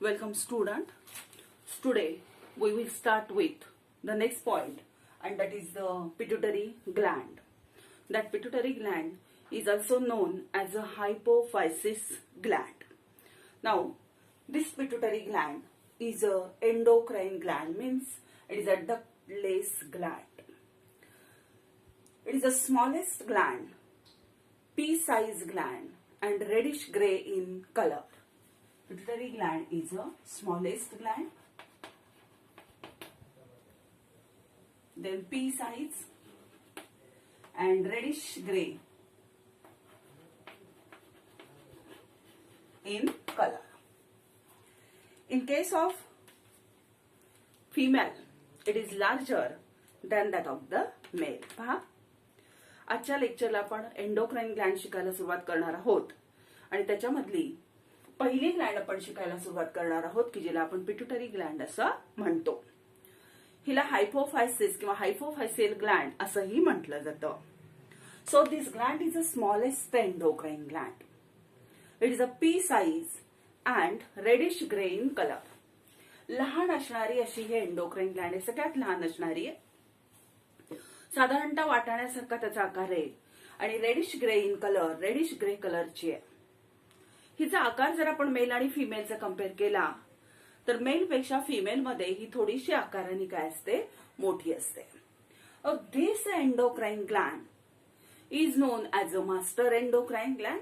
Welcome student. Today we will start with the next point, and that is the pituitary gland. That pituitary gland is also known as a hypophysis gland. Now this pituitary gland is a endocrine gland, means it is a ductless gland. It is the smallest gland, pea-size gland, and reddish gray in color. Pituitary gland is the smallest gland, then pea size and reddish gray in color. In case of female, it is larger than that of the male. पहा, आजच्या लेक्चरला आपण endocrine ग्लॅंड शिकायला सुरुवात करणार आहोत आणि त्याच्यामधली पहिली ग्लॅंड आपण शिकायला सुरुवात करणार आहोत की जिला आपण पिट्युटरी ग्लॅंड असं म्हणतो. हिला हायपोफायसिस किंवा हायपोफायसियल ग्लॅंड असंही म्हटलं जातं. So this gland is a smallest endocrine gland. It is a pea size and reddish grey in colour. लहान असणारी अशी ही एंडोक्राइन ग्लॅंड आहे, सगळ्यात लहान असणारी आहे. साधारणतः वाटाण्यासारखा त्याचा आकार आहे आणि reddish grey in colour, reddish grey कलरची आहे. हिचा आकार जर आपण मेल आणि फिमेलचा कम्पेअर केला तर मेल पेक्षा फिमेल मध्ये ही थोडीशी आकाराने काय असते, मोठी असते. This endocrine gland is known as a master endocrine gland.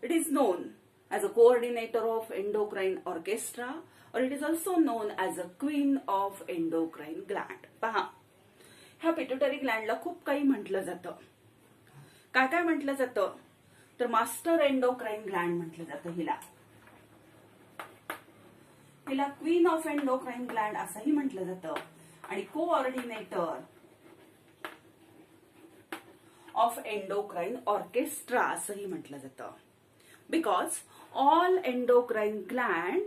It is known as a coordinator of endocrine orchestra, और it is also known as a queen of endocrine gland. पहा, ह्या पिट्युटरी ग्लॅंडला खूप काही म्हटलं जातं. काय काय म्हटलं जातं तर मास्टर एंडोक्राइन ग्लॅंड म्हटलं जातं हिला. हिला क्वीन ऑफ एंडोक्राइन ग्लॅंड असंही म्हटलं जातं आणि कोऑर्डिनेटर ऑफ एंडोक्राइन ऑर्केस्ट्रा असंही म्हटलं जातं. Because all endocrine gland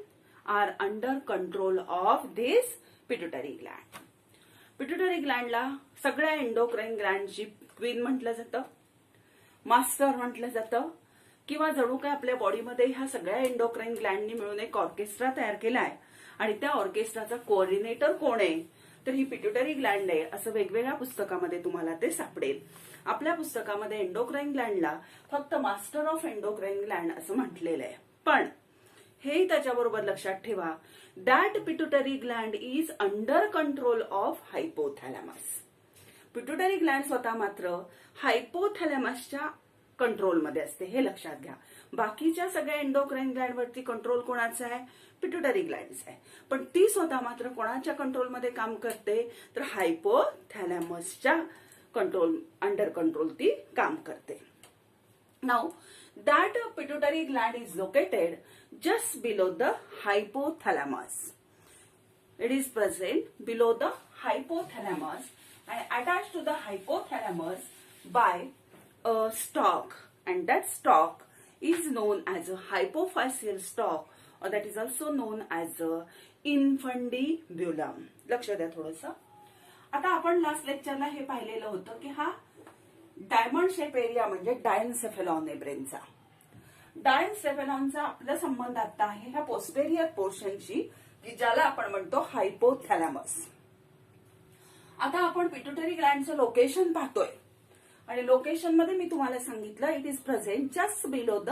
are under control of this pituitary gland. Pituitary ग्लॅंडला सगळ्या एंडोक्राइन ग्लॅंडची क्वीन म्हटलं जातं, मास्टर म्हटलं जातं, किंवा जणू काय आपल्या बॉडीमध्ये ह्या सगळ्या एंडोक्राइन ग्लॅंडनी मिळून एक ऑर्केस्ट्रा तयार केलाय आणि त्या ऑर्केस्ट्राचा कोऑर्डिनेटर कोण आहे तर ही पिट्युटरी ग्लॅंड आहे असं वेगवेगळ्या पुस्तकामध्ये तुम्हाला ते सापडेल. आपल्या पुस्तकामध्ये एंडोक्राइन ग्लॅंडला फक्त मास्टर ऑफ एंडोक्राइन ग्लॅंड असं म्हटलेलं आहे. पण हे त्याच्याबरोबर लक्षात ठेवा, that pituitary gland is under control of hypothalamus. Pituitary gland स्वतः मात्र हायपोथॅलॅमसच्या कंट्रोलमध्ये असते, हे लक्षात घ्या. बाकीच्या सगळ्या एंडोक्राइन ग्लॅंड वरती कंट्रोल कोणाचा आहे, पिट्युटरी ग्लॅंडचा आहे. पण ती स्वतः मात्र कोणाच्या कंट्रोलमध्ये काम करते तर हायपोथॅलॅमसच्या अंडर कंट्रोल ती काम करते. Now that pituitary gland is located just below the hypothalamus. It is present below the hypothalamus and attached to the hypothalamus by a stalk, and that stalk is known as a hypophyseal stalk, or that is also known as a infundibulum. लक्ष द्या थोडंसं. आता आपण last लेक्चरला हे पाहिलेलं होतं की हा डायमंड शेप एरिया म्हणजे डायनसेफेलॉन आहे ब्रेनचा. डायनसेफेलॉनचा आपला संबंध आता आहे ह्या पोस्टेरियर पोर्शनशी की ज्याला आपण म्हणतो हायपोथॅलॅमस. आता आपण पिट्युटरी ग्लॅंडचं लोकेशन पाहतोय आणि लोकेशन मध्ये मी तुम्हाला सांगितलं it is present just below the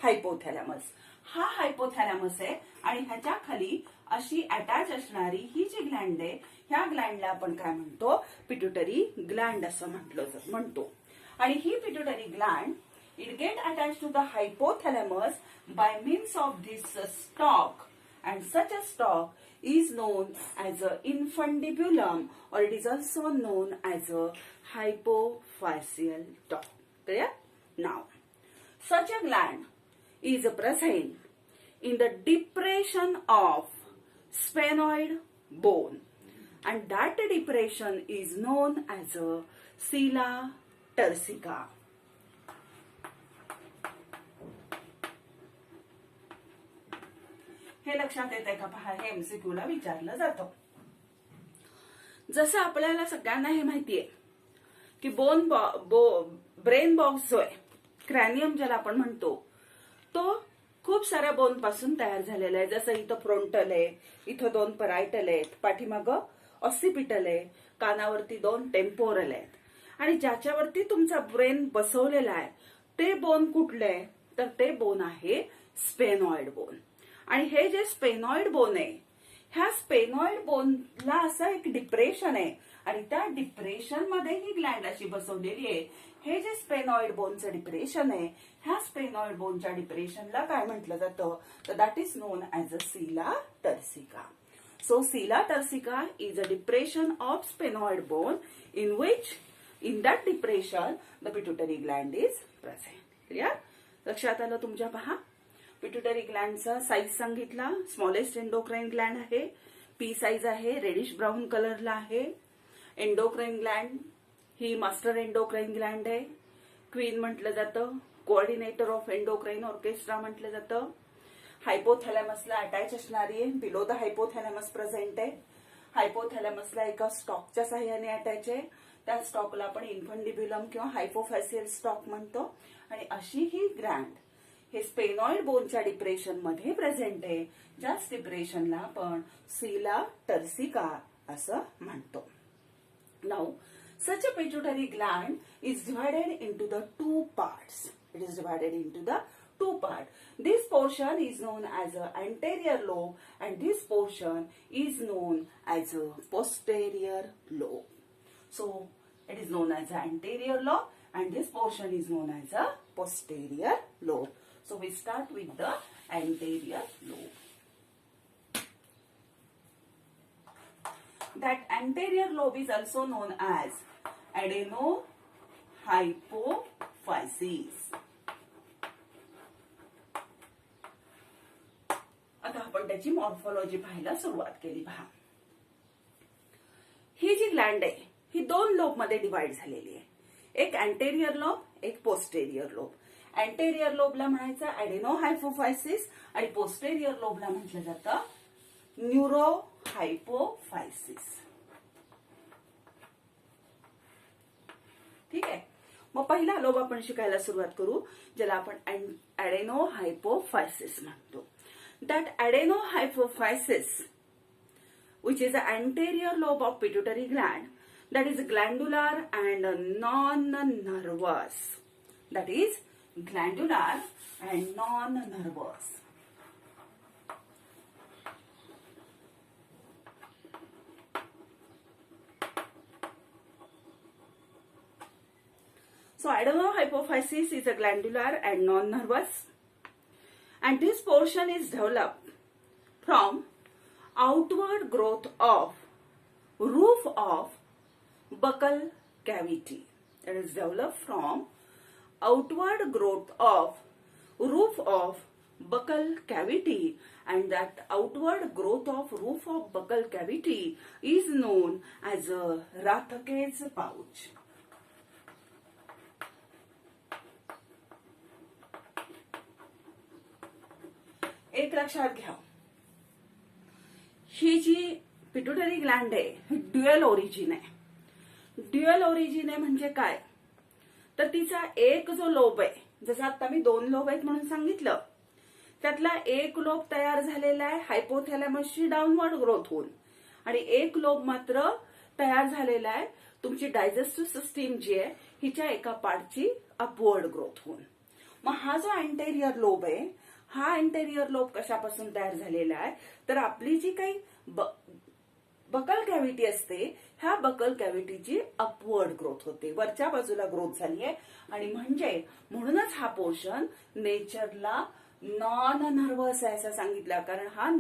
hypothalamus. हा हायपोथॅलॅमस आहे आणि ह्याच्या खाली अशी अटॅच असणारी ही जी ग्लॅंड आहे ह्या ग्लॅंडला आपण काय म्हणतो, पिट्युटरी ग्लॅंड असं म्हणतो. आणि ही pituitary gland it get attach to the hypothalamus by means of this stalk, and such a stalk is known as a infundibulum, or it is also known as a hypophyseal stalk. Clear? Now, such a gland is present in the depression of sphenoid bone, and that depression is known as a sella turcica. हे लक्षात येते का? पहा, हे MCQ ला विचारलं जातं. जसं आपल्याला सगळ्यांना हे माहितीये की ब्रेन बॉक्स जो आहे, क्रॅनियम ज्याला आपण म्हणतो, तो खूप साऱ्या बोन पासून तयार झालेला आहे. जसं इथं फ्रंटल आहे, इथं 2 परायटल आहेत, पाठीमागं ऑसिपिटल आहे, कानावरती 2 टेम्पोरल आहेत. आणि ज्याच्यावरती तुमचा ब्रेन बसवलेला आहे ते बोन कुठले आहे, तर ते बोन आहे स्पेनॉइड बोन. आणि हे जे स्पेनॉइड बोन आहे, ह्या स्पेनॉइड बोनला असं एक डिप्रेशन आहे आणि त्या डिप्रेशन मध्ये ही ग्लँड अशी बसवलेली आहे. हे जे स्पेनॉइड बोनचं डिप्रेशन आहे, ह्या स्पेनॉइड बोनच्या डिप्रेशनला काय म्हटलं जातं, तर दॅट इज नोन ऍज अ सिला turcica. So sella turcica is a depression of sphenoid bone in that depression the pituitary gland is present. Clear? लक्षात आलं तुमच्या? पहा, पिट्युटरी ग्लँडचा साईज सांगितला. स्मॉलेस्ट एंडोक्राइन ग्लँड आहे, पी साईज आहे, रेडिश ब्राऊन कलरला आहे. Endocrine Gland ही master endocrine Gland आहे. Queen म्हटलं जातं, कोऑर्डिनेटर ऑफ एंडोक्राइन ऑर्केस्ट्रा म्हटलं जातं. हायपोथॅलॅमसला अटॅच असणारी आहे, बिलो द हायपोथॅलॅमस प्रेझेंट आहे. हायपोथॅलॅमसला एका स्टॉकच्या साह्याने अटॅच आहे. त्या स्टॉकला आपण इन्फंडिब्युलम किंवा हायपोफॅसियल स्टॉक म्हणतो. आणि अशी ही ग्लँड हे स्पेनॉइड बोनच्या डिप्रेशन मध्ये प्रेझेंट आहे. ज्याच डिप्रेशनला आपण सिला टर्सिका असं म्हणतो. Now such a pituitary gland is divided into the 2 parts. It is divided into the 2 parts. This portion is known as a anterior lobe and this portion is known as a posterior lobe. So it is known as the anterior lobe and this portion is known as a posterior lobe. So we start with the anterior lobe. That anterior lobe is also known as adenohypophysis. आता आपण त्याची morphology पाहायला सुरुवात केली. पहा, ही जी Gland आहे ही 2 lobe मध्ये divide झालेली आहे. एक अँटेरियर लोब, एक पोस्टेरियर लोब. अँटेरियर लोबला म्हणायचं ॲडेनोहायपोफायसिस आणि पोस्टेरियर लोबला म्हटलं जातं न्यूरोहायपोफायसिस. ठीक आहे. मग पहिला लोब आपण शिकायला सुरुवात करू, ज्याला आपण ॲडेनोहायपोफायसिस म्हणतो. That adenohypophysis, which is the anterior lobe of pituitary gland, that is glandular and non-nervous. That is glandular and non-nervous. So adenohypophysis is a glandular and non-nervous. And this portion is developed from outward growth of roof of buccal cavity. It is developed from outward growth of roof of buccal cavity, and that outward growth of roof of buccal cavity is known as a Rathke's pouch. एक लक्षात घ्या, ही जी pituitary Gland आहे ही dual origin आहे. Dual origin आहे म्हणजे काय, तर तिचा एक जो लोब आहे, जसं आता मी 2 लोब आहेत म्हणून सांगितलं, त्यातला एक लोब तयार झालेला आहे हायपोथॅलॅमसची डाऊनवर्ड ग्रोथ होऊन आणि एक लोब मात्र तयार झालेला आहे तुमची डायजेस्टिव्ह सिस्टीम जी आहे हिच्या एका पार्टची अपवर्ड ग्रोथ होऊन. मग हा जो अँटेरियर लोब आहे, हा अँटेरियर लोब कशापासून तयार झालेला आहे, तर आपली जी काही बकल कॅव्हिटी असते, ह्या बकल कॅव्हिटीची अपवर्ड ग्रोथ होते, वरच्या बाजूला ग्रोथ झाली आहे. आणि म्हणूनच हा पोर्शन नेचरला नॉन नर्वस आहे असं सांगितलं, कारण हा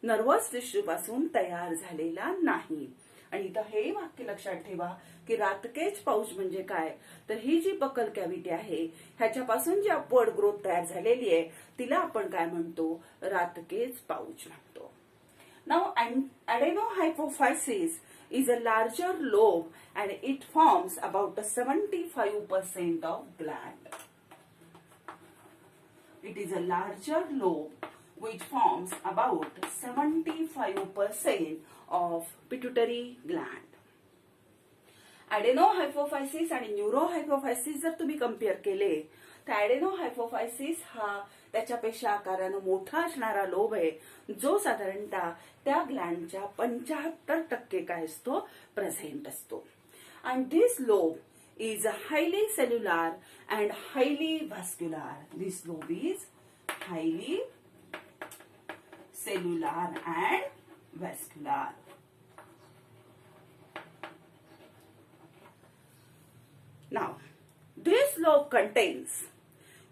नर्वस टिश्यू पासून तयार झालेला नाही. आणि इथं हे वाक्य लक्षात ठेवा की राथकेज पाऊच म्हणजे काय, तर ही जी बकल कॅव्हिटी आहे ह्याच्यापासून जी अपवर्ड ग्रोथ तयार झालेली आहे तिला आपण काय म्हणतो, राथकेज पाऊच म्हणतो. Now adenohypophysis is a larger lobe and it forms about 75% of gland. It is a larger lobe which forms about 75% of pituitary gland. Adenohypophysis आणि न्यूरोहायपोफायसिस जर तुम्ही कम्पेअर केले तर ऍडेनोहायपोफायसिस हा त्याच्यापेक्षा आकारानं मोठा असणारा लोब आहे, जो साधारणतः त्या ग्लँडच्या 75% काय असतो, प्रेझेंट असतो. And this lobe is highly cellular and highly vascular. This lobe is highly cellular and vascular. Now, this lobe contains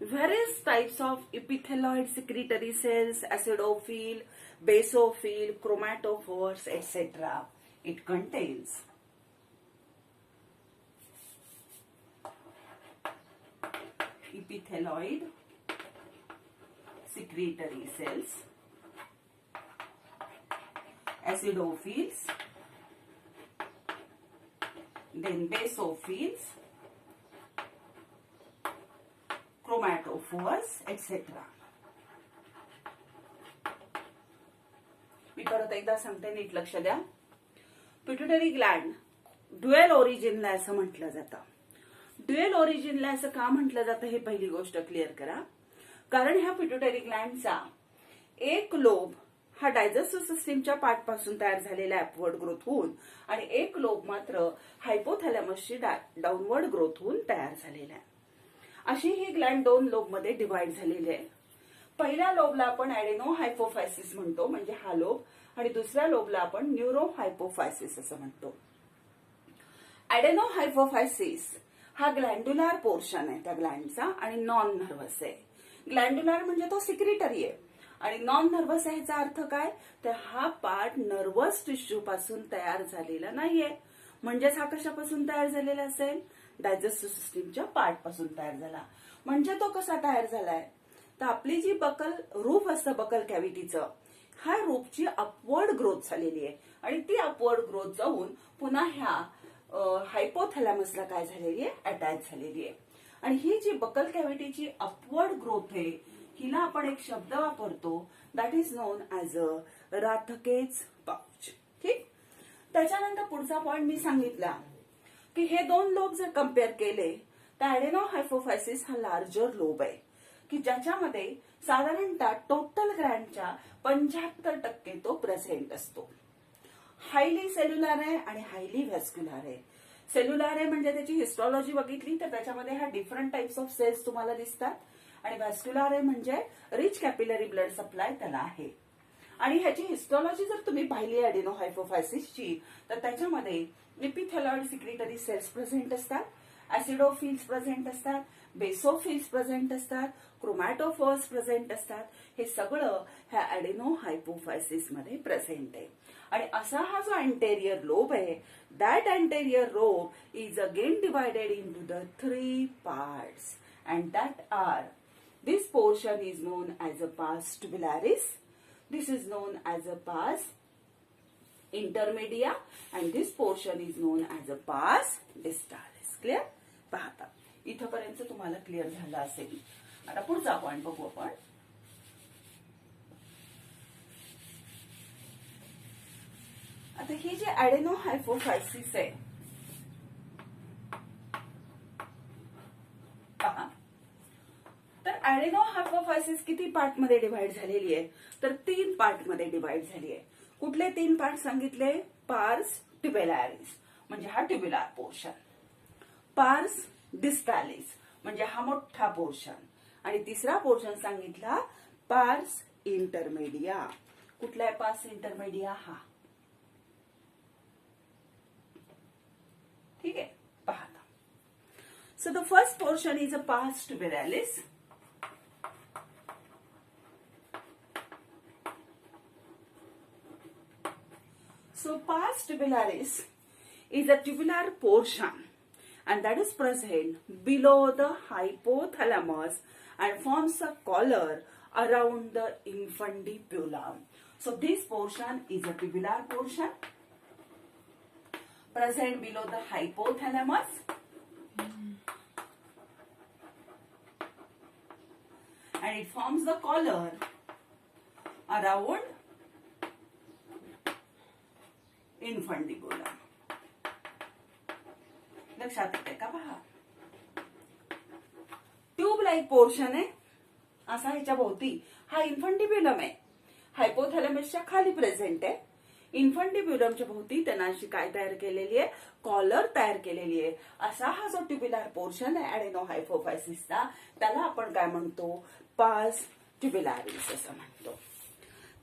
various types of epithelioid secretory cells, acidophil, basophil, chromatophores, etc. It contains epithelioid secretory cells, acidophils, then basophils, chromatophores, etc. मी परत एकदा सांगते, नीट लक्ष द्या. Pituitary Gland dual ओरिजिनला असं म्हटलं जातं. Dual ओरिजिनला असं का म्हटलं जातं हे पहिली गोष्ट क्लिअर करा. कारण ह्या पिट्युटरी ग्लँडचा एक लोब हा डायजेस्टिव्ह सिस्टीमच्या पार्ट पासून तयार झालेला अपवर्ड ग्रोथ होऊन आणि एक लोब मात्र हायपोथॅलॅमसची डाऊनवर्ड ग्रोथ होऊन तयार झालेला आहे. अशी ही ग्लँड दोन लोब मध्ये डिवाइड झालेली आहे. पहिल्या लोबला आपण ऍडेनोहायपोफायसिस म्हणतो, म्हणजे हा लोब, आणि दुसऱ्या लोबला आपण न्यूरोहायपोफायसिस असं म्हणतो. ऍडेनोहायपोफायसिस हा ग्लँड्युलर पोर्शन आहे त्या ग्लँडचा आणि नॉन नर्व्हस आहे. ग्लँड्युलर म्हणजे तो सिक्रिटरी आहे आणि नॉन नर्व्हस आहे. ह्याचा अर्थ काय, तर हा पार्ट नर्व्हस टिश्यू पासून तयार झालेला नाहीये. म्हणजेच हा कशापासून तयार झालेला असेल, डायजेस्टिव्ह सिस्टीमच्या पार्ट पासून तयार झाला. म्हणजे तो कसा तयार झालाय, तर आपली जी बकल रूफ असतं बकल कॅव्हिटीचं, ह्या रूफची अपवर्ड ग्रोथ झालेली आहे आणि ती अपवर्ड ग्रोथ जाऊन पुन्हा ह्या हायपोथॅलॅमसला काय झालेली आहे, अटॅच झालेली आहे. आणि ही जी बकल कॅव्हिटीची अपवर्ड ग्रोथ आहे, हिला आपण एक शब्द वापरतो, that is known as a Rathke's pouch. ठीक. त्याच्यानंतर पुढचा पॉइंट मी सांगितला की हे दोन लोब जर कम्पेअर केले तर ऍडेनोहायपोफायसिस हा लार्जर लोब आहे की ज्याच्यामध्ये साधारणतः टोटल ग्लँडच्या 75% तो प्रेझेंट असतो. हायली सेल्युलर आहे आणि हायली व्हॅस्क्युलर आहे. सेल्युलर आहे म्हणजे त्याची हिस्टॉलॉजी बघितली तर त्याच्यामध्ये हा डिफरंट टाइप्स ऑफ सेल्स तुम्हाला दिसतात, आणि व्हॅस्क्युलर आहे म्हणजे रिच कॅपिलरी ब्लड सप्लाय त्याला आहे. आणि ह्याची हिस्टॉलॉजी जर तुम्ही पाहिली ऍडेनोहायपोफायसिसची तर त्याच्यामध्ये एपिथेलॉइड सिक्रिटरी सेल्स प्रेझेंट असतात, ऍसिडोफिल्स प्रेझेंट असतात, बेसोफिल्स प्रेझेंट असतात, क्रोमॅटोफोर्स प्रेझेंट असतात. हे सगळं ह्या ऍडेनोहायपोफायसिस मध्ये प्रेझेंट आहे. आणि असा हा जो अँटेरियर लोब आहे, that anterior lobe is again divided into the 3 parts and that are, this portion is known as a pars tubularis, this is known as a pars intermedia, and this portion is known as a pars distalis. Clear? पाहता इथपर्यंत तुम्हाला clear झालं असेल. आता पुढचा point बघू आपण. आता ही जी ऍडेनोहायपोफायसिस आहे, पहा, तर ऍडेनोहायपोफायसिस किती पार्ट मध्ये डिवाइड झालेली आहे, तर 3 पार्ट मध्ये डिवाइड झाली आहे. कुठले 3 पार्ट सांगितले, पार्स ट्युबुलारिस म्हणजे हा ट्युब्युलर पोर्शन, पार्स डिस्टालिस म्हणजे हा मोठा पोर्शन, आणि तिसरा पोर्शन सांगितला पार्स इंटरमेडिया. कुठला आहे पार्स इंटरमेडिया, हा. ठीक आहे, पाहता. So the first portion is a पार्स ट्युबुलारिस. So pars tubularis is a tubular portion and that is present below the hypothalamus and forms a collar around the infundibulum. So this portion is a tubular portion present below the hypothalamus and it forms the collar around infundibulum. लक्षात येते का, पहा. Tube like portion आहे असा ह्याच्या भोवती हा इन्फंटिब्युलम आहे. हायपोथॅलेमसच्या खाली प्रेझेंट आहे. इन्फंटिब्युलमच्या भोवती त्यांना अशी काय तयार केलेली आहे, कॉलर तयार केलेली आहे. असा हा जो ट्युब्युलर पोर्शन आहे ऍडेनोहायपोफायसिसचा त्याला आपण काय म्हणतो, पार्स ट्युब्युलारिस असं म्हणतो.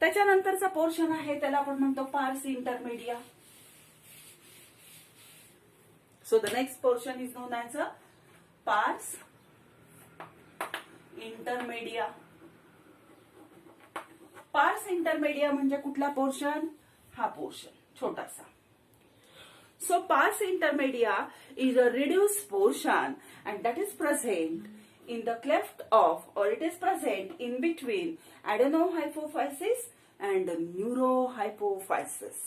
त्याच्यानंतरचा पोर्शन आहे त्याला आपण म्हणतो pars intermedia. So the next portion is known as a pars intermedia. पार्स इंटरमेडिया म्हणजे कुठला पोर्शन, हा पोर्शन छोटासा. So pars intermedia is a reduce portion and that is present in the cleft of, or it is present in between adenohypophysis and neurohypophysis.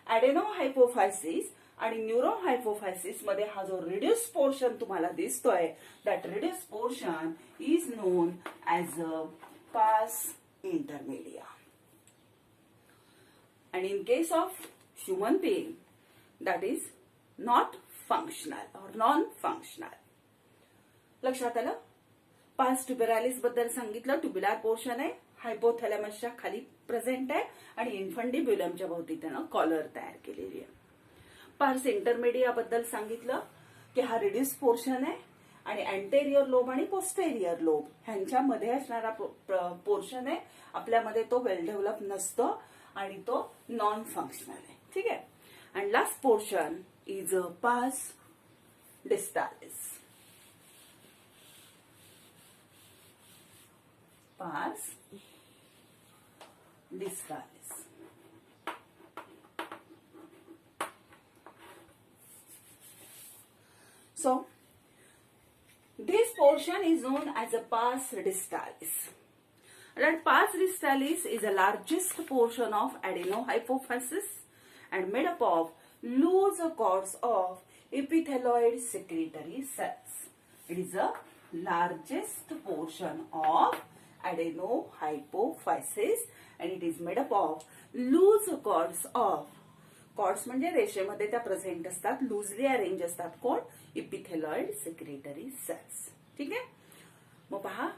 Adenohypophysis आणि न्यूरोहायपोफायसिस मध्ये हा जो reduce portion तुम्हाला दिसतोय, that reduce portion is known as a pars इंटरमेडिया. And in case of human being, that is not functional or non-functional. लक्षात आलं. पार्स ट्युब्युलारिस बद्दल सांगितलं. ट्युब्युलर पोर्शन आहे, हायपोथॅलेमसच्या खाली प्रेझेंट आहे आणि इन्फंटिब्युलमच्या भोवती त्यानं कॉलर तयार केलेली आहे. पार्स इंटरमेडिया बद्दल सांगितलं की हा रिड्यूस पोर्शन आहे आणि अँटेरियर लोब आणि पोस्टेरियर लोब ह्यांच्यामध्ये असणारा पोर्शन आहे. आपल्यामध्ये तो वेल डेव्हलप नसतो आणि तो नॉन फंक्शनल आहे. ठीक आहे. अँड लास्ट पोर्शन इज पार्स डिस्टालिस. Pars distalis. So this portion is known as a pars distalis. And pars distalis is the largest portion of adenohypophysis and made up of loose cords of epithelioid secretory cells. It is the largest portion of adenohypophysis and it is made up of loose cords of, cords म्हणजे रेषेमध्ये त्या present असतात, loosely arrange असतात. कोण, इपिथेलॉइड secretary cells. ठीक आहे. मग पहा,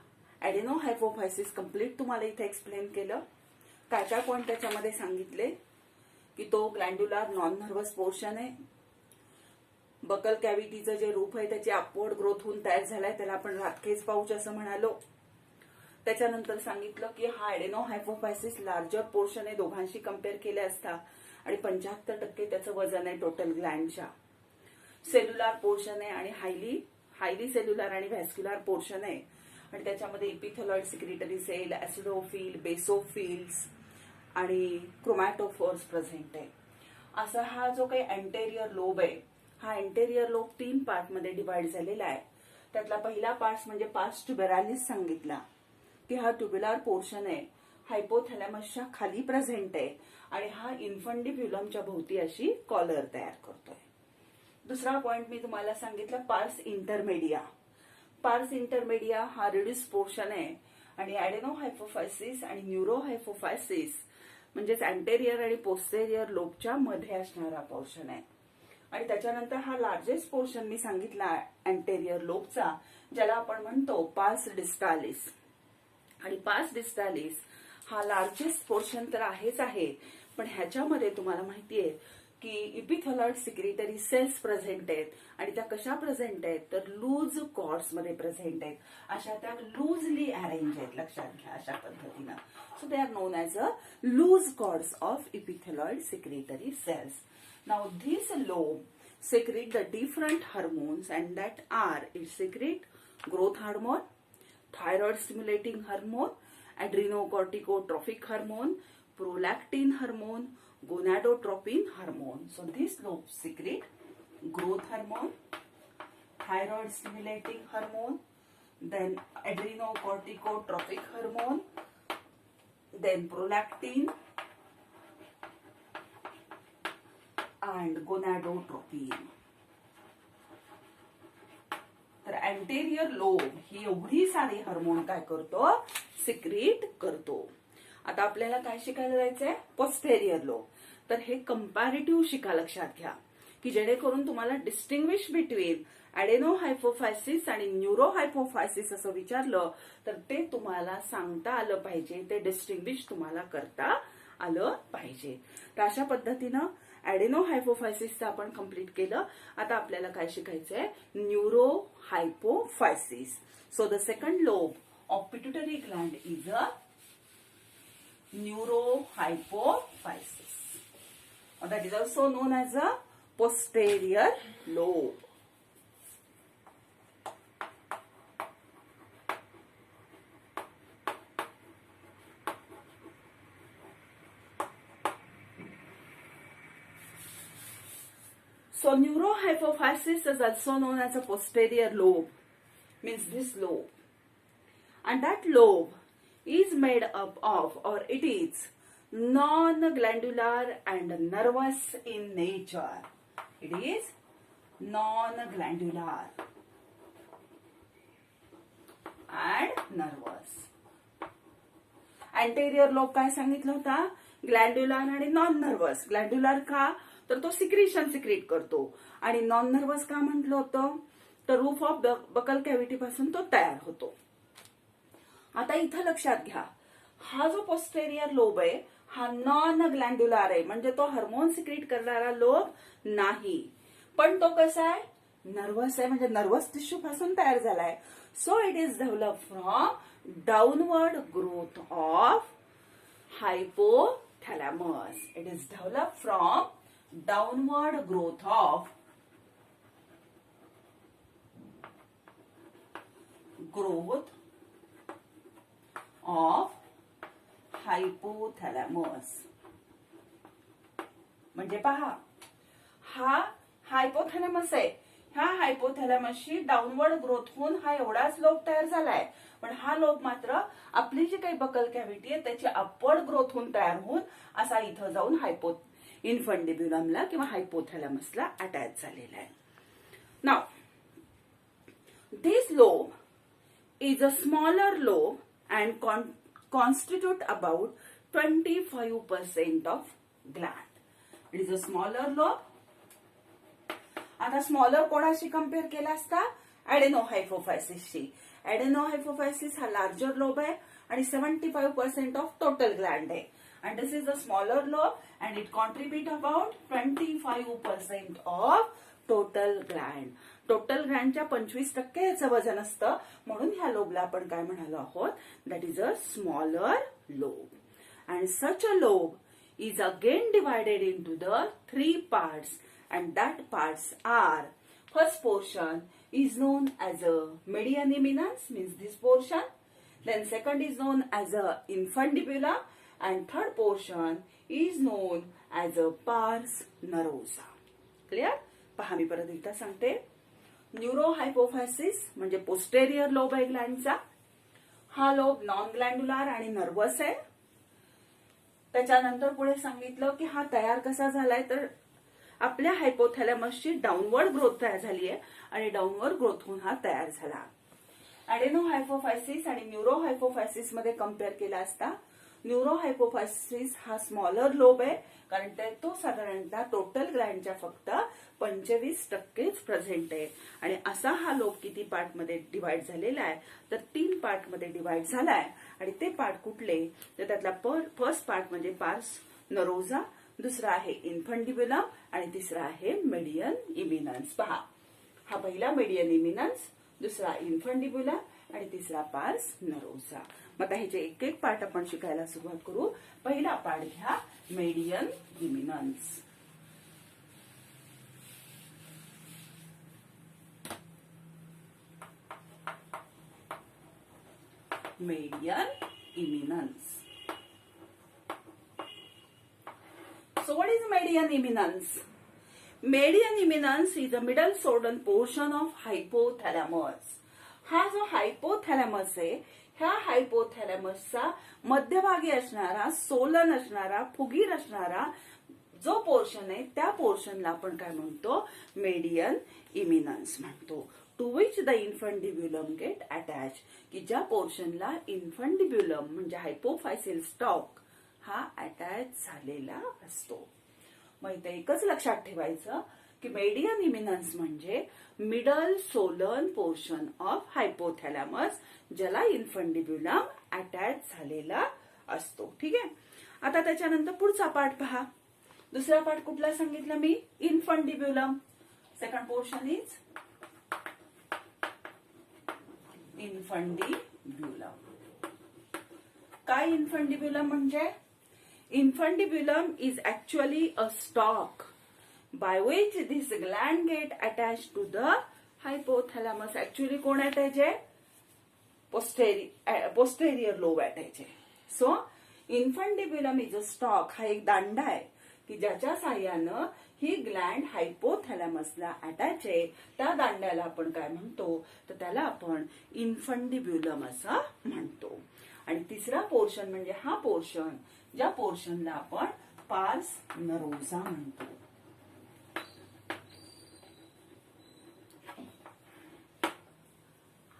ऍडेनोहायपोफायसिस complete तुम्हाला इथे एक्सप्लेन केलं. काय काय पॉइंट त्याच्यामध्ये सांगितले की तो ग्लँड्युलर नॉन नर्वस पोर्शन आहे. बकल कॅव्हिटीचं जे रूप आहे त्याची अपवर्ड ग्रोथ होऊन तयार झालाय, त्याला आपण रातखेच पाऊच असं म्हणालो. त्याच्यानंतर सांगितलं की हा ऍडेनोहायपोफायसिस लार्जर पोर्शन आहे दोघांशी कम्पेअर केले असता आणि 75% त्याचं वजन आहे टोटल ग्लँडच्या. सेल्युलर पोर्शन आहे आणि हायली सेल्युलर आणि व्हॅस्क्युलर पोर्शन आहे आणि त्याच्यामध्ये इपिथेलॉइड सिक्रेटरी सेल, ऍसिडोफिल, बेसोफिल्स आणि क्रोमॅटोफोर्स प्रेझेंट आहे. असा हा जो काही अँटेरियर लोब आहे, हा अँटेरियर लोब 3 पार्टमध्ये डिवाइड झालेला आहे. त्यातला पहिला पार्ट म्हणजे पार्स ट्युब्युलारिस सांगितला की हा ट्युब्युलर पोर्शन आहे, हायपोथॅलेमसच्या खाली प्रेझेंट आहे आणि हा इन्फंटिब्युलमच्या भोवती अशी कॉलर तयार करतोय. दुसरा पॉइंट मी तुम्हाला सांगितलं पार्स इंटरमेडिया. पार्स इंटरमेडिया हा रिड्यूस पोर्शन आहे आणि ऍडेनोहायपोफायसिस आणि न्यूरोहायपोफायसिस म्हणजेच अँटेरियर आणि पोस्टेरियर लोबच्या मध्ये असणारा पोर्शन आहे. आणि त्याच्यानंतर हा लार्जेस्ट पोर्शन मी सांगितला अँटेरियर लोबचा, ज्याला आपण म्हणतो पार्स डिस्टालिस. आणि पार्स डिस्टालिस हा लार्जेस्ट पोर्शन तर आहेच आहे, पण ह्याच्यामध्ये तुम्हाला माहितीये की इपिथेलॉइड सिक्रेटरी सेल्स प्रेझेंट आहेत आणि त्या कशा प्रेझेंट आहेत तर लूज कॉर्ड्स मध्ये प्रेझेंट आहेत. अशा त्या लूजली अरेंज आहेत, लक्षात घ्या अशा पद्धतीनं. So they are known as a loose cords of epithelioid secretory cells. Now this lobe secrete the different hormones and that are it secrete growth hormone, thyroid stimulating hormone, adrenocorticotropic hormone, prolactin hormone, gonadotropin hormone. So this lobe secrete growth hormone, thyroid stimulating hormone, then adrenocorticotropic hormone, then prolactin and gonadotropin. तर anterior lobe ही एवढी सारी hormone काय करतो, secrete करतो. आता आपल्याला काय शिकायला जायचंय, पोस्टेरियर लोब. तर हे कंपॅरेटिव्ह शिका, लक्षात घ्या की जेणेकरून तुम्हाला डिस्टिंग्विश बिटवीन ॲडेनोहायपोफायसिस आणि न्यूरोहायपोफायसिस असं विचारलं तर ते तुम्हाला सांगता आलं पाहिजे, ते डिस्टिंग्विश तुम्हाला करता आलं पाहिजे. तर अशा पद्धतीनं ॲडेनोहायपोफायसिसचं आपण कंप्लीट केलं. आता आपल्याला काय शिकायचंय, neurohypophysis. So the second lobe of pituitary gland is a neurohypophysis. That is also known as a posterior lobe. So neurohypophysis is also known as a posterior lobe, means this lobe. And that lobe is made up of, or it is non-glandular and nervous in nature. It is non-glandular and nervous. Anterior lobe काय सांगितलं होता, ग्लँड्युलर आणि non nervous. ग्लँड्युलर का, तर तो secretion secret करतो, आणि non nervous का म्हटलं होतं, तर रूफ ऑफ बकल कॅव्हिटी पासून तो तयार होतो. आता इथं लक्षात घ्या, हा जो पोस्टेरियर लोब आहे हा नॉन ग्लँड्युलर आहे, म्हणजे तो हार्मोन सिक्रेट करणारा लोब नाही, पण तो कसा आहे, नर्वस आहे, म्हणजे नर्वस टिश्यू पासून तयार झालाय. So it is develop from downward growth of hypothalamus. It is develop from downward growth of hypothalamus. म्हणजे पहा, हा हायपोथॅलॅमस आहे, ह्या हायपोथॅलॅमसची डाउनवर्ड ग्रोथ होऊन हा एवढाच लोब तयार झालाय, पण हा लोब मात्र आपली जी काही बकल कॅव्हिटी आहे त्याची अपवर्ड ग्रोथ होऊन तयार होऊन असा इथं जाऊन इन्फंडिब्युलमला किंवा हायपोथॅलॅमसला अटॅच झालेला आहे. Now this lobe is a smaller lobe and constitute about 25% of gland. It is a smaller lobe. आता स्मॉलर कोणाशी कम्पेअर केला असता, ॲडेनोहायपोफायसिसशी. ॲडेनोहायपोफायसिस हा लार्जर लोब आहे आणि 75% ऑफ टोटल ग्लँड आहे, and this is a smaller lobe and it contribute about 25% of total gland. Total ग्लँडच्या 25% याचं वजन असतं, म्हणून ह्या लोबला आपण काय म्हणालो आहोत, that is a smaller lobe. And such a lobe is again divided into the 3 parts, and that parts are, first portion is known as a median eminence, means this portion. Then second is known as a infundibulum, and third portion is known as a pars nervosa. Clear? पहा, मी परत एकदा सांगते. न्यूरोहायपोफायसिस म्हणजे posterior lobe आहे ग्लँडचा. हा lobe non ग्लँड्युलर आणि nervous आहे. त्याच्यानंतर पुढे सांगितलं की हा तयार कसा झालाय, तर आपल्या हायपोथॅलॅमसची डाउनवर्ड ग्रोथ तयार झाली आहे आणि डाउनवर्ड ग्रोथ होऊन हा तयार झाला. ॲडेनोहायपोफायसिस आणि न्यूरोहायपोफायसिस मध्ये कम्पेअर केला असता, न्यूरोहायपोफायसिस हा स्मॉलर लोब आहे, कारण तो साधारणतः टोटल ग्लँडच्या फक्त 25%च प्रेझेंट आहे. आणि असा हा लोब किती पार्ट मध्ये डिवाइड झालेला आहे, तर 3 पार्ट मध्ये डिवाइड झालाय. आणि ते पार्ट कुठले, तर त्यातला फर्स्ट पार्ट म्हणजे पार्स नरोसा, दुसरा आहे इन्फंडिब्युलम आणि तिसरा आहे मेडियन इमिनन्स. पहा, हा पहिला मेडियन इमिनन्स, दुसरा इन्फंडिब्युलम आणि तिसरा पार्स नरोसा. मग आता ह्याचे एक एक पार्ट आपण शिकायला सुरुवात करू. पहिला पार्ट घ्या, median इमिनन्स. Median eminence. So what is median eminence? Median eminence is the middle southern portion of hypothalamus. हा जो हायपोथॅलॅमस आहे, ह्या हायपोथॅलॅमसचा मध्यभागी असणारा, सोलन असणारा, फुगीर असणारा जो पोर्शन आहे त्या पोर्शनला आपण काय म्हणतो, मेडियन इमिनन्स म्हणतो. To which the infundibulum get attach, की ज्या पोर्शनला इन्फंडिब्युलम म्हणजे हायपोफायसिल स्टॉक हा अटॅच झालेला असतो. मग इथे एकच लक्षात ठेवायचं की मेडियन इमिनन्स म्हणजे middle Solan portion of hypothalamus, ज्याला इन्फंडिब्युलम अटॅच झालेला असतो. ठीक आहे. आता त्याच्यानंतर पुढचा पार्ट पहा. दुसरा पार्ट कुठला सांगितलं मी? Infundibulum. Second portion is infundibulum. काय इन्फंडिब्युलम म्हणजे? Infundibulum is actually a stalk by which this gland get attached to the hypothalamus. Actually कोण अटॅच आहे? पोस्टेरियर लोब अटॅच आहे. So infundibulum is a stalk. हा एक दांडा आहे की ज्याच्या साह्यानं ही ग्लँड हायपोथॅलॅमसला अटॅच आहे. त्या दांड्याला आपण काय म्हणतो? तर त्याला आपण इन्फंडिब्युलम असं म्हणतो. आणि तिसरा पोर्शन म्हणजे हा पोर्शन, ज्या पोर्शनला आपण पार्स नरोसा म्हणतो.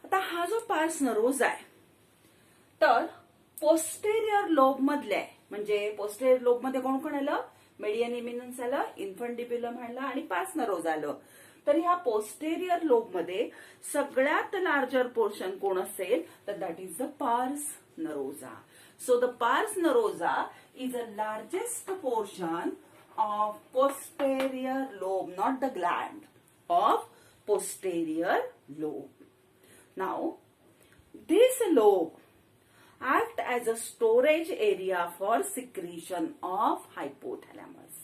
आता हा जो पार्स नरोसा आहे तर पोस्टेरियर लोब मधले आहे. म्हणजे पोस्टेरियर लोब मध्ये कोण कोण आलं? मेडियन इमिनन्स आलं, इन्फंडिब्युलम आलं आणि पार्स नरोसा आलं. तर ह्या पोस्टेरियर लोब मध्ये सगळ्यात लार्जर पोर्शन कोण असेल? तर that is the pars नरोसा. So the pars nervosa is the largest portion of posterior lobe, not the gland, of posterior lobe. Now, this lobe act as a storage area for secretion of hypothalamus.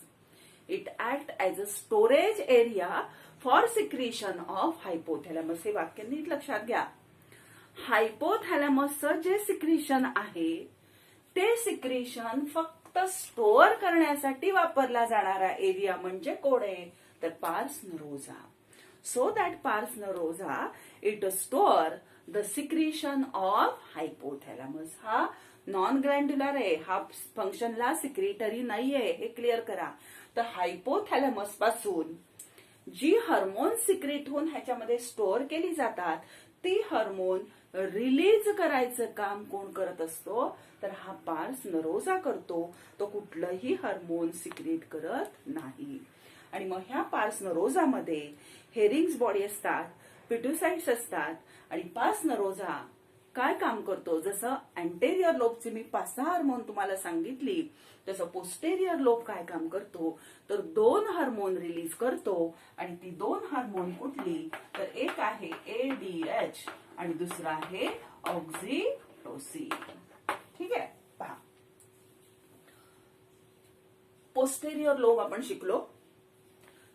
It act as a storage area for secretion of hypothalamus. हे वाक्य नीट लक्षात घ्या. हायपोथॅलॅमसचं जे secretion आहे ते secretion फक्त store करण्यासाठी वापरला जाणारा एरिया म्हणजे कोण आहे? तर पार्स नरोसा. So that pars norosa it store the secretion of hypothalamus. हा नॉन ग्लँड्युलर आहे, हा फंक्शनला सिक्रेटरी नाहीये, हे क्लिअर करा. तर हायपोथॅलॅमस पासून जी हार्मोन सिक्रेट होऊन ह्याच्यामध्ये स्टोअर केली जातात ती हार्मोन रिलीज करायचं काम कोण करत असतो? तर हा पार्स नरोसा करतो. तो कुठलंही हार्मोन सिक्रेट करत नाही. आणि मग ह्या पार्स नरोसामध्ये हेरिंग्स बॉडी असतात, पिट्युसाइट्स असतात. आणि पार्स नरोसा काय काम करतो? जसं अँटेरियर लोबचे मी 5-6 हार्मोन तुम्हाला सांगितली तसं पोस्टेरियर लोब काय काम करतो? तर 2 हार्मोन रिलीज करतो. आणि ती 2 हार्मोन कुठली? तर एक आहे ADH आणि दुसरा आहे ऑक्सिटोसिन. ठीक आहे. पहा, पोस्टेरियर लोब आपण शिकलो,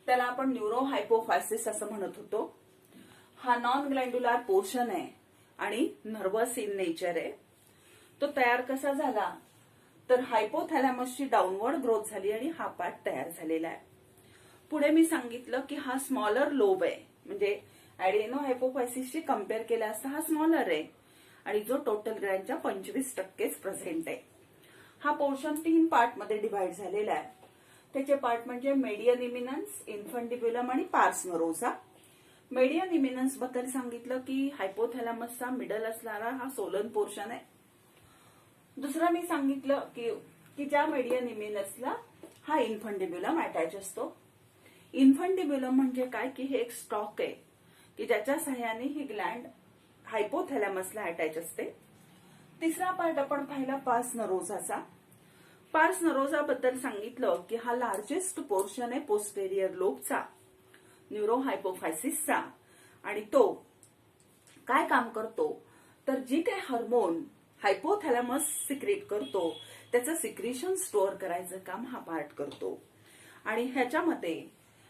त्याला आपण न्यूरो हायपोफायसिस असं म्हणत होतो. हा नॉन ग्लँड्युलर पोर्शन आहे आणि नर्वस इन नेचर आहे. तो तयार कसा झाला? तर हायपोथॅलॅमसची डाऊनवर्ड ग्रोथ झाली आणि हा पार्ट तयार झालेला आहे. पुढे मी सांगितलं की हा स्मॉलर लोब आहे, म्हणजे ऍडेनो हायपोफायसिसशी कम्पेअर केला असता हा स्मॉलर आहे आणि जो टोटल ग्लँडच्या 25%च प्रेझेंट आहे. हा पोर्शन 3 पार्ट मध्ये डिव्हाइड झालेला आहे. त्याचे पार्ट म्हणजे मेडियन इमिनन्स, इन्फंडिब्युलम आणि पार्स नरोसा. मेडियन इमिनन्स बद्दल सांगितलं की हायपोथॅलॅमसचा मिडल असणारा हा सोलन पोर्शन आहे. दुसरं मी सांगितलं की ज्या मेडियन इमिनन्सला हा इन्फंडिब्युलम अटॅच असतो. इन्फंडिब्युलम म्हणजे काय? की हे एक स्टॉक आहे की ज्याच्या सहाय्याने ही ग्लँड हायपोथॅलॅमसला अटॅच असते. तिसरा पार्ट आपण पाहिला पार्स नरोसाचा. पार्स नरोसा बद्दल सांगितलं की हा लार्जेस्ट पोर्शन आहे पोस्टेरियर लोबचा, न्यूरो हायपोफायसिसचा. आणि तो काय काम करतो? तर जी काही हार्मोन हायपोथॅलॅमस सिक्रेट करतो त्याचं सिक्रेशन स्टोअर करायचं काम हा पार्ट करतो. आणि ह्याच्यामध्ये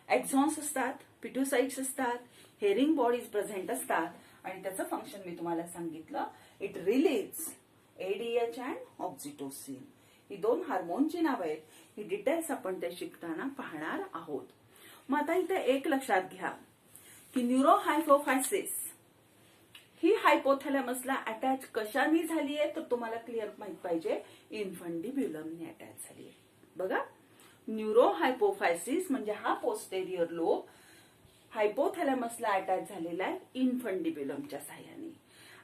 एक्झॉन्स असतात, पिट्युसाइट्स असतात, हेरिंग बॉडीज प्रेझेंट असतात. आणि त्याचं फंक्शन मी तुम्हाला सांगितलं, it release ADH and oxytocin. ही 2 हार्मोनची नाव आहेत. ही डिटेल्स आपण ते शिकताना पाहणार आहोत. मग आता इथे एक लक्षात घ्या की न्यूरो हायपोफायसिस ही हायपोथॅलॅमसला अटॅच कशाने झाली आहे? तर तुम्हाला क्लिअर माहित पाहिजे, इन्फंडिब्युलमने अटॅच झाली आहे. बघा, न्यूरो हायपोफायसिस म्हणजे हा पोस्टेरियर लोब हायपोथॅलॅमसला अटॅच झालेला आहे इन्फंडिब्युलमच्या साह्याने.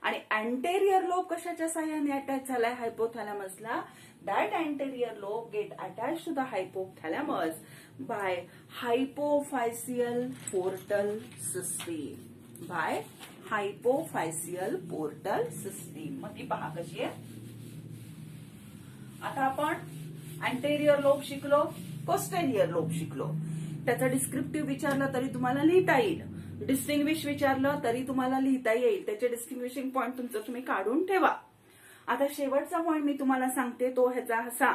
आणि अँटेरियर लोब कशाच्या साह्याने अटॅच झालाय हायपोथॅलॅमसला? That anterior lobe get attach to the hypothalamus by hypophyseal portal system. By hypophyseal portal system. मग ती पहा कशी आहे. आता आपण अँटेरियर लोब शिकलो, पोस्टेरियर लोब शिकलो. त्याचं डिस्क्रिप्टिव्ह विचारलं तरी तुम्हाला लिहिता येईल, डिस्टिंग्विश विचारलं तरी तुम्हाला लिहिता येईल. त्याचे डिस्टिंग्विशिंग पॉईंट तुमचं तुम्ही काढून ठेवा. आता शेवटचा पॉईंट मी तुम्हाला सांगते तो ह्याचा असा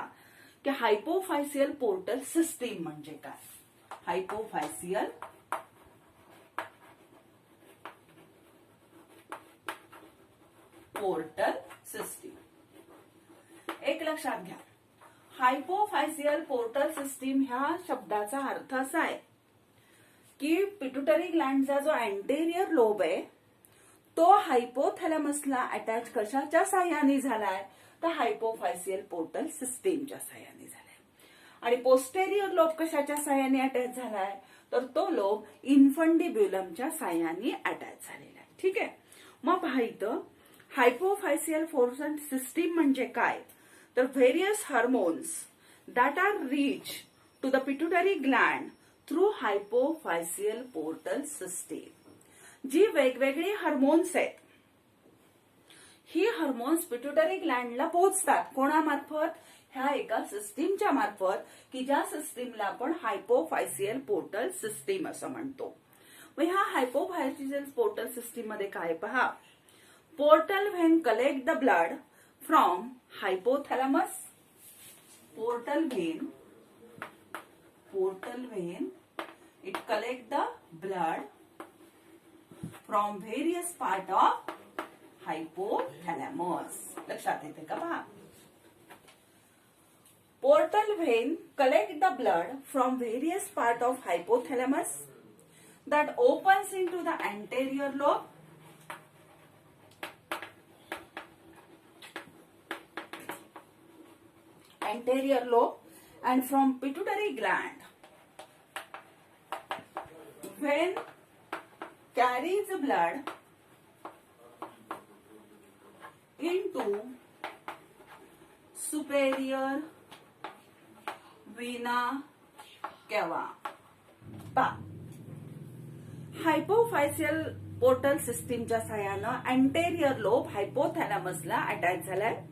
की हायपोफायसियल पोर्टल सिस्टीम म्हणजे काय. हायपोफायसियल पोर्टल सिस्टीम. एक लक्षात घ्या, हायपोफायसियल पोर्टल सिस्टीम ह्या शब्दाचा अर्थ असा आहे की पिट्युटरी ग्लँडचा जो अँटेरियर लोब आहे तो हायपोथॅलॅमसला अटॅच कशाच्या साह्याने झालाय? तर हायपोफायसियल पोर्टल सिस्टीमच्या साह्याने झालाय. आणि पोस्टेरियर लोब कशाच्या साह्याने अटॅच झालाय? तर तो लोब इन्फंडिब्युलमच्या साह्याने अटॅच झालेला आहे. ठीक आहे. मग पहा इथं हायपोफायसियल पोर्टल सिस्टीम म्हणजे काय? तर various hormones that are reach to the pituitary gland through hypophyseal portal system. जी वेगवेगळी हार्मोन्स आहेत ही हार्मोन्स पिट्युटरी ग्लँडला पोहोचतात. कोणामार्फत? ह्या एका सिस्टीमच्या मार्फत की ज्या सिस्टीमला आपण हायपोफायसियल पोर्टल सिस्टीम असं म्हणतो. मग ह्या हायपोफायसियल पोर्टल सिस्टीम मध्ये काय पहा, portal vein collect the blood from hypothalamus. Portal vein it collect the blood from various part of hypothalamus. लक्षात येते का? पहा, portal vein collect the blood from various part of hypothalamus that opens into the anterior lobe. Anterior lobe and from pituitary gland when carries the blood into superior vena cava. Hypophyseal portal सिस्टीमच्या साह्यानं anterior lobe हायपोथॅलॅमसला attach झालाय.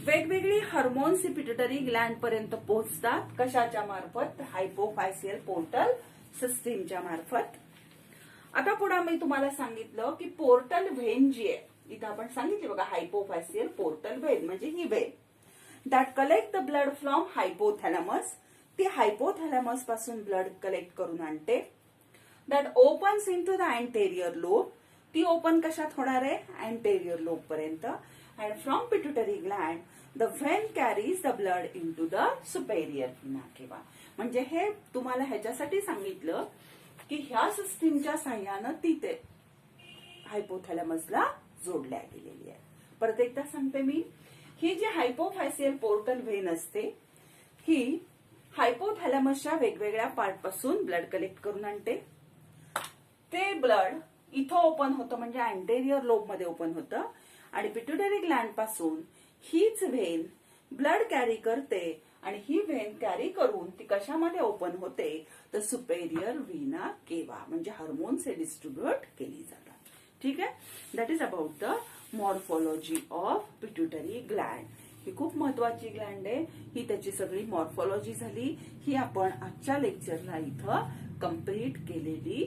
वेगवेगळी hormones pituitary Gland पर्यंत पोहोचतात. कशाच्या मार्फत? हायपोफायसियल portal सिस्टीमच्या मार्फत. आता पुढे मी तुम्हाला सांगितलं की पोर्टल व्हेन जी आहे, इथं आपण सांगितले बघा हायपोफायसियल पोर्टल व्हेन म्हणजे ही vein that collect the blood from hypothalamus. ती हायपोथॅलॅमस पासून ब्लड कलेक्ट करून आणते. That opens into the anterior lobe. ती ओपन कशात होणार आहे? अँटेरियर लोब पर्यंत. And from pituitary gland, the vein carries the blood into the superior vena cava. म्हणजे हे तुम्हाला ह्याच्यासाठी सांगितलं की ह्या सिस्टीमच्या साह्यानं ती ते हायपोथॅलॅमसला जोडल्या गेलेली आहे. परत एकदा सांगते मी, ही जी हायपोफायसियल पोर्टल व्हेन असते ही हायपोथॅलॅमसच्या वेगवेगळ्या पार्ट पासून ब्लड कलेक्ट करून आणते. ते ब्लड इथं ओपन होतं म्हणजे अँटेरियर लोब मध्ये ओपन होतं आणि पिट्युटरी ग्लँड पासून हीच व्हेन ब्लड कॅरी करते आणि ही व्हेन कॅरी करून ती कशामध्ये ओपन होते? तर सुपेरियर व्हेना केवा म्हणजे हार्मोन्स हे डिस्ट्रीब्युट केली जातात. ठीक आहे. That is about the morphology of pituitary gland. ही खूप महत्वाची ग्लँड आहे. ही त्याची सगळी मॉर्फोलॉजी झाली. ही आपण आजच्या लेक्चरला इथं कंप्लीट केलेली